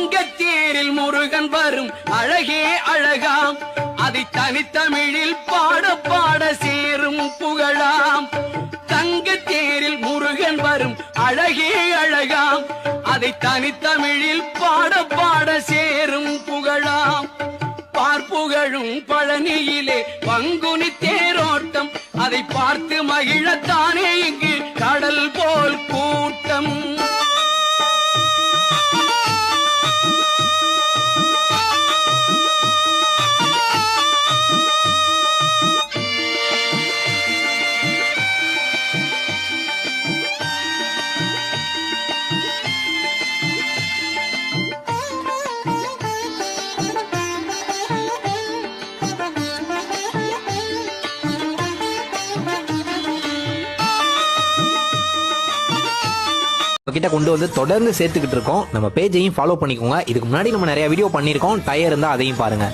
தங்கத்தேரில் முருகன் வரும் அழகே அழகாம், அதை தனித்தமிழில் பாட பாட சேரும் புகழாம். தங்கத்தேரில் முருகன் வரும் அழகே அழகாம், அதை தனித்தமிழில் பாட பாட சேரும் புகழாம். பார்ப்புகழும் பழனியிலே பங்குனி தேரோட்டம், அதை பார்த்து மகிழத்தானே இங்கு கடல் போல் கூட்டம். கிட்ட கொண்டு வந்து தொடர்ந்து சேர்த்துக்கிட்டு இருக்கோம். நம்ம பேஜையும் ஃபாலோ பண்ணிக்கோங்க. இதுக்கு முன்னாடி நம்ம நிறைய வீடியோ பண்ணியிருக்கோம். டயர் இருந்தா அதையும் பாருங்க.